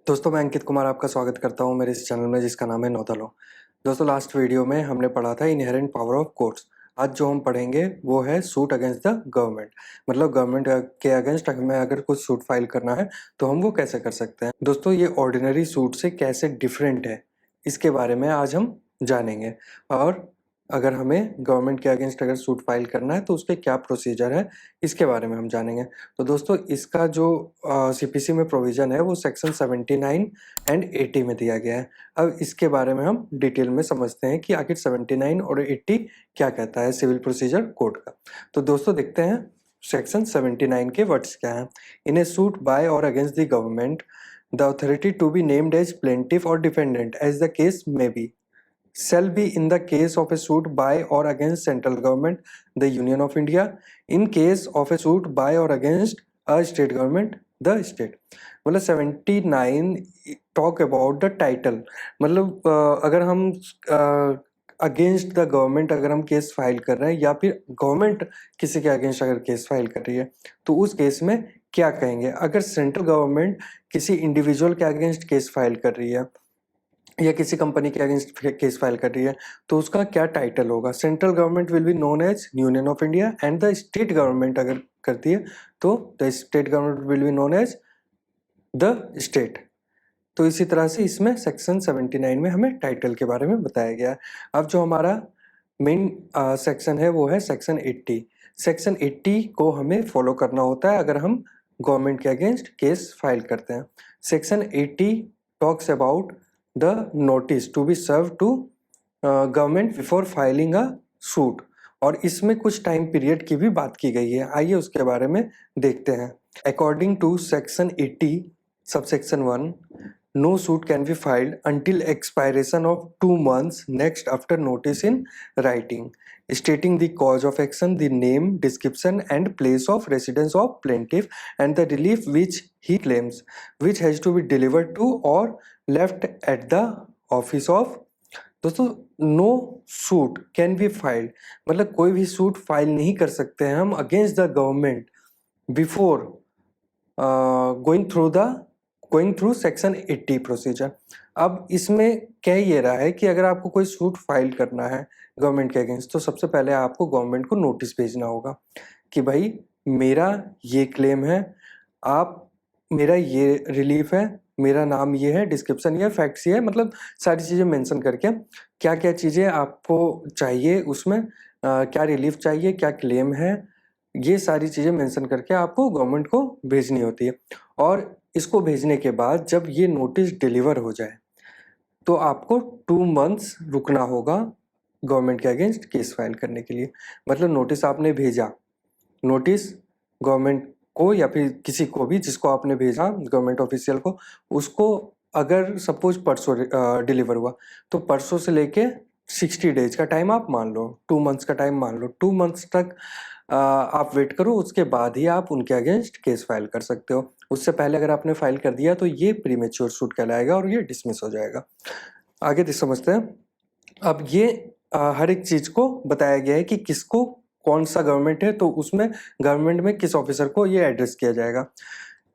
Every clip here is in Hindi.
दोस्तों मैं अंकित कुमार आपका स्वागत करता हूं मेरे इस चैनल में जिसका नाम है नो द लॉ। दोस्तों लास्ट वीडियो में हमने पढ़ा था इनहेरेंट पावर ऑफ कोर्ट्स। आज जो हम पढ़ेंगे वो है सूट अगेंस्ट द गवर्नमेंट। मतलब गवर्नमेंट के अगेंस्ट हमें अगर कुछ सूट फाइल करना है तो हम वो कैसे कर सकते हैं। दोस्तों ये ऑर्डिनरी सूट से कैसे डिफरेंट है इसके बारे में आज हम जानेंगे। और अगर हमें गवर्नमेंट के अगेंस्ट अगर सूट फाइल करना है तो उसके क्या प्रोसीजर है इसके बारे में हम जानेंगे। तो दोस्तों इसका जो सीपीसी में प्रोविजन है वो सेक्शन 79 एंड 80 में दिया गया है। अब इसके बारे में हम डिटेल में समझते हैं कि आखिर 79 और 80 क्या कहता है सिविल प्रोसीजर कोड का। तो दोस्तों देखते हैं सेक्शन 79 के वर्ड्स क्या हैं। इन ए सूट बाय और against the government the authority to be named as plaintiff और defendant as the case may be shall be in the case of a suit by or against central government, the Union of India, in case of a suit by or against a state government, the state। मतलब 79 टॉक अबाउट द टाइटल। मतलब अगर हम अगेंस्ट द गवर्नमेंट अगर हम केस फाइल कर रहे हैं या फिर गवर्नमेंट किसी के अगेंस्ट अगर केस फाइल कर रही है तो उस केस में क्या कहेंगे। अगर सेंट्रल गवर्नमेंट किसी इंडिविजुअल के अगेंस्ट केस फाइल कर रही है या किसी कंपनी के अगेंस्ट केस फाइल कर रही है तो उसका क्या टाइटल होगा। Central government will be known as union of India and the state government अगर करती है तो the state government will be known as the state. तो इसी तरह से इसमें सेक्शन 79 में हमें टाइटल के बारे में बताया गया है। अब जो हमारा मेन सेक्शन है वो है सेक्शन 80। सेक्शन 80 को हमें फॉलो करना होता है अगर हम गवर्नमेंट के अगेंस्ट केस फाइल करते हैं। Section 80 talks about the notice to be served to government before filing a suit। और इसमें कुछ टाइम पीरियड की भी बात की गई है, आइए उसके बारे में देखते हैं। According to section 80 subsection 1 no suit can be filed until expiration of 2 months next after notice in writing stating the cause of action, the name, description and place of residence of plaintiff and the relief which he claims, which has to be delivered to or left at the office of। दोस्तों no suit can be filed मतलब कोई भी सूट फाइल नहीं कर सकते हैं हम against the government before going through section 80 procedure. अब इसमें कह ये रहा है कि अगर आपको कोई सूट फाइल करना है गवर्नमेंट के अगेंस्ट तो सबसे पहले आपको गवर्नमेंट को नोटिस भेजना होगा कि भाई मेरा ये क्लेम है, आप मेरा ये रिलीफ है, मेरा नाम ये है, डिस्क्रिप्शन ये है, फैक्ट्स ये है, मतलब सारी चीज़ें मेंशन करके क्या क्या चीज़ें आपको चाहिए उसमें क्या रिलीफ चाहिए, क्या क्लेम है, ये सारी चीज़ें मेंशन करके आपको गवर्नमेंट को भेजनी होती है। और इसको भेजने के बाद जब ये नोटिस डिलीवर हो जाए तो आपको 2 मंथ्स रुकना होगा गवर्नमेंट के अगेंस्ट केस फाइल करने के लिए। मतलब नोटिस आपने भेजा, नोटिस गवर्नमेंट को या फिर किसी को भी जिसको आपने भेजा गवर्नमेंट ऑफिशियल को, उसको अगर सपोज परसों डिलीवर हुआ तो परसों से लेके 60 डेज का टाइम आप मान लो, 2 मंथ्स का टाइम मान लो, 2 मंथ्स तक आप वेट करो, उसके बाद ही आप उनके अगेंस्ट केस फाइल कर सकते हो। उससे पहले अगर आपने फाइल कर दिया तो ये प्रीमेच्योर सूट कहलाएगा और ये डिसमिस हो जाएगा। आगे समझते हैं। अब ये हर एक चीज को बताया गया है कि किसको कौन सा गवर्नमेंट है तो उसमें गवर्नमेंट में किस ऑफिसर को ये एड्रेस किया जाएगा।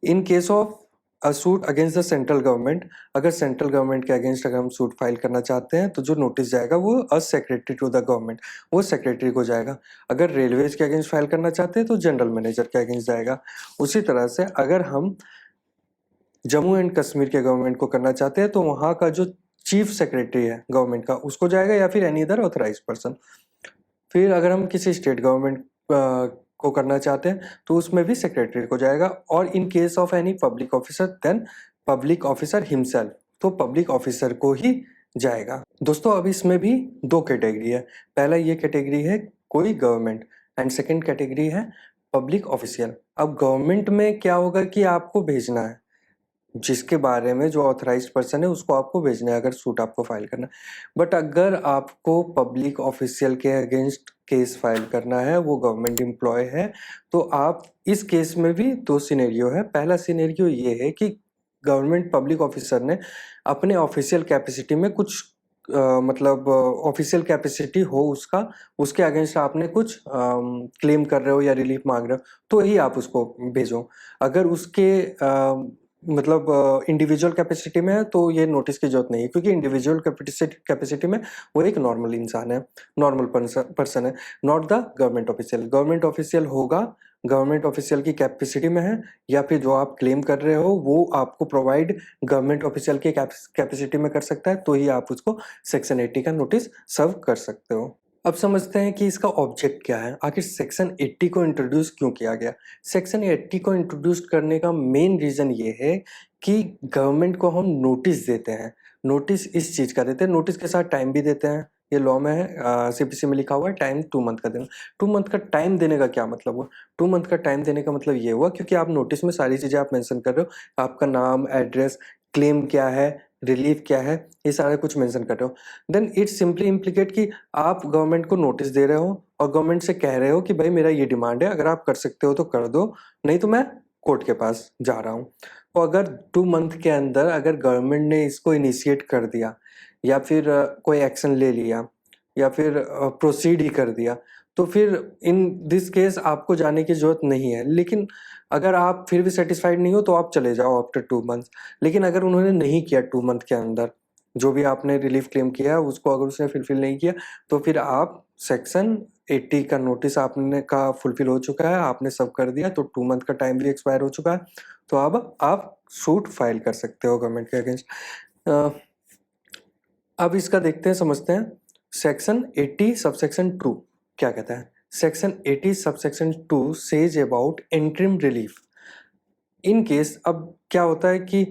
इन case of a suit against the central government, अगर सेंट्रल गवर्नमेंट के अगेंस्ट अगर हम सूट फाइल करना चाहते हैं तो जो नोटिस जाएगा वो a secretary to the government, वो सेक्रेटरी को जाएगा। अगर रेलवेज के अगेंस्ट फाइल करना चाहते हैं तो जनरल मैनेजर के अगेंस्ट जाएगा। उसी तरह से अगर हम जम्मू एंड कश्मीर के गवर्नमेंट को करना चाहते हैं तो वहाँ का जो चीफ सेक्रेटरी है गवर्नमेंट का उसको जाएगा या फिर एनी अदर ऑथराइज पर्सन। फिर अगर हम किसी स्टेट गवर्नमेंट को करना चाहते हैं तो उसमें भी सेक्रेटरी को जाएगा। और in case of any public officer then public officer himself, तो पब्लिक ऑफिसर को ही जाएगा। दोस्तों अब इसमें भी 2 कैटेगरी है। पहला ये कैटेगरी है कोई गवर्नमेंट एंड सेकंड कैटेगरी है पब्लिक ऑफिशियल। अब गवर्नमेंट में क्या होगा कि आपको भेजना है, जिसके बारे में जो ऑथराइज्ड पर्सन है उसको आपको भेजना है अगर सूट आपको फाइल करना है। बट अगर आपको पब्लिक ऑफिशियल के अगेंस्ट केस फाइल करना है, वो गवर्नमेंट एम्प्लॉय है, तो आप इस केस में भी 2 सिनेरियो है। पहला सिनेरियो ये है कि गवर्नमेंट पब्लिक ऑफिसर ने अपने ऑफिशियल कैपेसिटी में कुछ मतलब ऑफिशियल कैपेसिटी हो उसका, उसके अगेंस्ट आपने कुछ क्लेम कर रहे हो या रिलीफ मांग रहे हो तो ही आप उसको भेजो। अगर उसके मतलब इंडिविजुअल कैपेसिटी में है तो ये नोटिस की जरूरत नहीं है, क्योंकि इंडिविजुअल कैपेसिटी में वो एक नॉर्मल इंसान है, नॉर्मल पर्सन है, not the government official. Government official होगा, गवर्नमेंट ऑफिशियल की कैपेसिटी में है, या फिर जो आप क्लेम कर रहे हो वो आपको प्रोवाइड गवर्नमेंट ऑफिशियल की कैपेसिटी में कर सकता है, तो ही आप उसको सेक्शन 80 का नोटिस सर्व कर सकते हो। अब समझते हैं कि इसका ऑब्जेक्ट क्या है, आखिर सेक्शन 80 को इंट्रोड्यूस क्यों किया गया। सेक्शन 80 को इंट्रोड्यूस करने का मेन रीज़न ये है कि गवर्नमेंट को हम नोटिस देते हैं। नोटिस इस चीज़ का देते हैं, नोटिस के साथ टाइम भी देते हैं। ये लॉ में है, सीपीसी में लिखा हुआ है टाइम 2 मंथ का देना। 2 मंथ का टाइम देने का क्या मतलब हुआ? 2 मंथ का टाइम देने का मतलब ये हुआ क्योंकि आप नोटिस में सारी चीज़ें आप मेंशन कर रहे हो, आपका नाम, एड्रेस, क्लेम क्या है, रिलीफ क्या है, ये सारा कुछ मेंशन कर रहे हो। देन इट सिंपली इम्प्लीकेट कि आप गवर्नमेंट को नोटिस दे रहे हो और गवर्नमेंट से कह रहे हो कि भाई मेरा ये डिमांड है, अगर आप कर सकते हो तो कर दो, नहीं तो मैं कोर्ट के पास जा रहा हूँ। तो अगर 2 मंथ के अंदर अगर गवर्नमेंट ने इसको इनिशिएट कर दिया या फिर कोई एक्शन ले लिया या फिर प्रोसीड ही कर दिया, तो फिर इन दिस केस आपको जाने की ज़रूरत नहीं है। लेकिन अगर आप फिर भी सैटिस्फाइड नहीं हो तो आप चले जाओ आफ्टर 2 मंथ्स। लेकिन अगर उन्होंने नहीं किया 2 मंथ के अंदर, जो भी आपने रिलीफ क्लेम किया है उसको अगर उसने फुलफिल नहीं किया, तो फिर आप सेक्शन 80 का नोटिस आपने का फुलफिल हो चुका है, आपने सर्व कर दिया, तो 2 मंथ का टाइम भी एक्सपायर हो चुका है, तो अब आप सूट फाइल कर सकते हो गवर्नमेंट के अगेंस्ट। अब इसका देखते हैं, समझते हैं। सेक्शन 80 सबसेक्शन 2 क्या कहता है। Section 80 subsection 2 says about interim relief. In case अब क्या होता है कि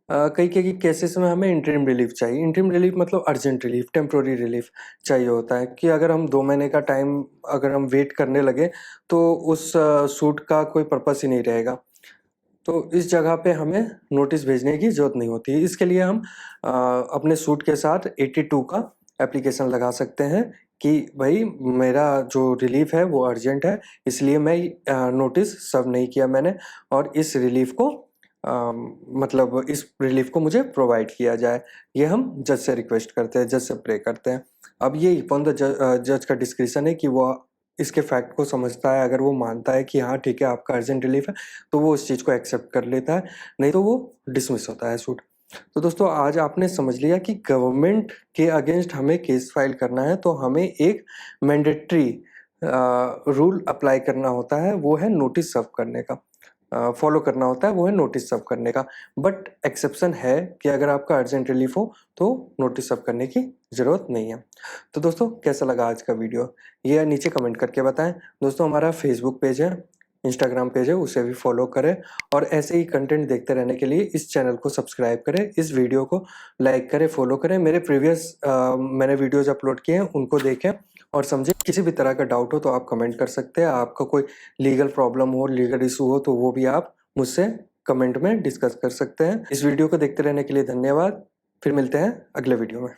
कई कई केसेस में हमें इंटरिम रिलीफ चाहिए। इंटरिम रिलीफ मतलब अर्जेंट रिलीफ, टेम्प्रोरी रिलीफ चाहिए होता है कि अगर हम 2 महीने का टाइम अगर हम वेट करने लगे तो उस सूट का कोई पर्पस ही नहीं रहेगा। तो इस जगह पे हमें नोटिस भेजने की ज़रूरत नहीं होती है। इसके लिए हम अपने सूट के साथ 82 का एप्लीकेशन लगा सकते हैं कि भाई मेरा जो रिलीफ है वो अर्जेंट है, इसलिए मैं नोटिस सर्व नहीं किया मैंने, और इस रिलीफ को मतलब इस रिलीफ को मुझे प्रोवाइड किया जाए। ये हम जज से रिक्वेस्ट करते हैं, जज से प्रे करते हैं। अब ये अपॉन द जज का डिस्क्रिप्शन है कि वो इसके फैक्ट को समझता है। अगर वो मानता है कि हाँ ठीक है आपका अर्जेंट रिलीफ है, तो वो उस चीज़ को एक्सेप्ट कर लेता है, नहीं तो वो डिसमिस होता है सूट। तो दोस्तों आज आपने समझ लिया कि गवर्नमेंट के अगेंस्ट हमें केस फाइल करना है तो हमें एक मैंडेटरी रूल अप्लाई करना होता है, वो है नोटिस सर्व करने का, फॉलो करना होता है, वो है नोटिस सर्व करने का। बट एक्सेप्शन है कि अगर आपका अर्जेंट रिलीफ हो तो नोटिस सर्व करने की ज़रूरत नहीं है। तो दोस्तों कैसा लगा आज का वीडियो, ये नीचे कमेंट करके बताएं। दोस्तों हमारा फेसबुक पेज है, इंस्टाग्राम पेज है, उसे भी फॉलो करें, और ऐसे ही कंटेंट देखते रहने के लिए इस चैनल को सब्सक्राइब करें, इस वीडियो को लाइक करें, फॉलो करें। मेरे प्रीवियस मैंने वीडियोज अपलोड किए हैं, उनको देखें और समझें। किसी भी तरह का डाउट हो तो आप कमेंट कर सकते हैं, आपका कोई लीगल प्रॉब्लम हो, लीगल इशू हो, तो वो भी आप मुझसे कमेंट में डिस्कस कर सकते हैं। इस वीडियो को देखते रहने के लिए धन्यवाद। फिर मिलते हैं अगले वीडियो में।